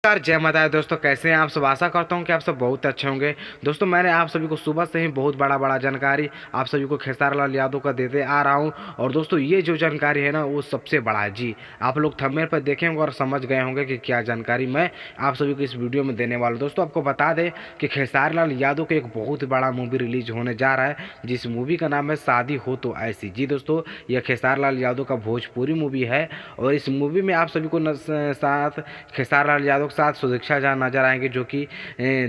यार जय माता दी दोस्तों, कैसे हैं आप सब। आशा करता हूं कि आप सब बहुत अच्छे होंगे। दोस्तों मैंने आप सभी को सुबह से ही बहुत बड़ा जानकारी आप सभी को खेसारी लाल यादव का देते आ रहा हूं। और दोस्तों ये जो जानकारी है ना वो सबसे बड़ा है जी। आप लोग थंबनेल पर देखे होंगे और समझ गए होंगे कि क्या जानकारी मैं आप सभी को इस वीडियो में देने वाला हूँ। दोस्तों आपको बता दें कि खेसारी लाल यादव का एक बहुत बड़ा मूवी रिलीज होने जा रहा है, जिस मूवी का नाम है शादी हो तो ऐसी। जी दोस्तों, यह खेसारी लाल यादव का भोजपुरी मूवी है और इस मूवी में आप सभी को साथ खेसारी लाल यादव के साथ सुदीक्षा झा नजर आएंगे, जो कि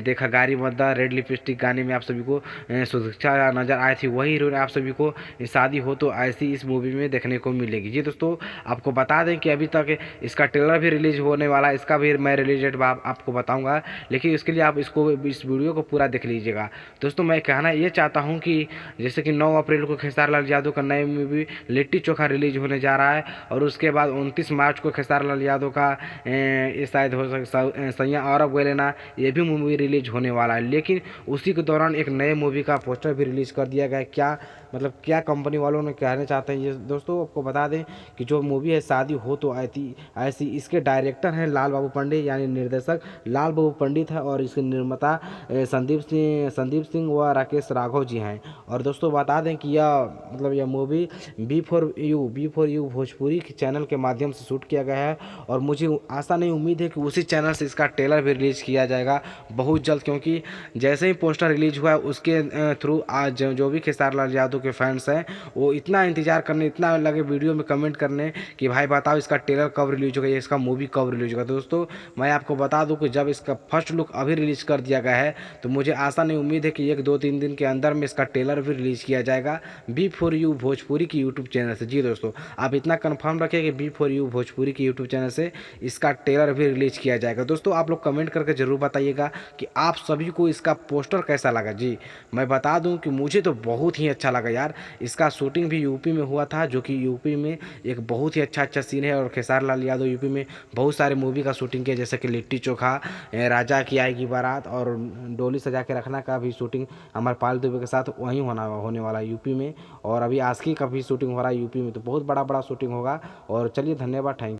देखा गारी मद्दा रेड लिपस्टिक गाने में आप सभी को सुदीक्षा झा नजर आई थी। वही हीरोइन आप सभी को शादी हो तो ऐसी इस मूवी में देखने को मिलेगी। जी दोस्तों, आपको बता दें कि अभी तक इसका ट्रेलर भी रिलीज होने वाला है, इसका भी मैं रिलीज डेट आपको बताऊंगा, लेकिन इसके लिए आप इस वीडियो को पूरा देख लीजिएगा। दोस्तों मैं कहना ये चाहता हूँ कि जैसे कि 9 अप्रैल को खेसारी लाल यादव का नई मूवी लिट्टी चोखा रिलीज होने जा रहा है, और उसके बाद 29 मार्च को खेसारी लाल यादव का ये शायद हो सकता सैया और लेना, ये भी मूवी रिलीज होने वाला है। लेकिन उसी के दौरान एक नए मूवी का पोस्टर भी रिलीज कर दिया गया है। क्या मतलब क्या कंपनी वालों ने कहना चाहते हैं ये दोस्तों आपको बता दें कि जो मूवी है शादी हो तो ऐसी इसके डायरेक्टर हैं लाल बाबू पंडित, यानी निर्देशक लाल बाबू पंडित है, और इसके निर्माता संदीप सिंह व राकेश राघव जी हैं। और दोस्तों बता दें कि यह movie B for you Bhojpuri के चैनल के माध्यम से शूट किया गया है, और मुझे आशा नहीं उम्मीद है कि उसी चैनल से इसका ट्रेलर भी रिलीज किया जाएगा बहुत जल्द, क्योंकि जैसे ही पोस्टर रिलीज हुआ है उसके थ्रू आज जो भी खेसारी लाल यादव के फैंस हैं वो इतना इंतजार करने, इतना लगे वीडियो में कमेंट करने कि भाई बताओ इसका ट्रेलर कब रिलीज होगा, इसका मूवी कब रिलीज होगा। दोस्तों मैं आपको बता दूं कि जब इसका फर्स्ट लुक अभी रिलीज कर दिया गया है तो मुझे आशा नहीं उम्मीद है कि 1 2 3 दिन के अंदर में इसका ट्रेलर भी रिलीज किया जाएगा बी4यू भोजपुरी की यूट्यूब चैनल से। जी दोस्तों, आप इतना कन्फर्म रखें कि बी4यू भोजपुरी की यूट्यूब चैनल से इसका ट्रेलर भी रिलीज किया जाएगा। दोस्तों आप लोग कमेंट करके ज़रूर बताइएगा कि आप सभी को इसका पोस्टर कैसा लगा। जी मैं बता दूं कि मुझे तो बहुत ही अच्छा लगा यार। इसका शूटिंग भी यूपी में हुआ था, जो कि यूपी में एक बहुत ही अच्छा सीन है, और खेसारी लाल यादव यूपी में बहुत सारे मूवी का शूटिंग किया, जैसे कि लिट्टी चोखा, राजा की आएगी बारात, और डोली सजा के रखना का भी शूटिंग अमरपाल दुबे के साथ वहीं होने वाला है यूपी में। और अभी आस्की का भी शूटिंग हो रहा है यूपी में, तो बहुत बड़ा शूटिंग होगा। और चलिए धन्यवाद, थैंक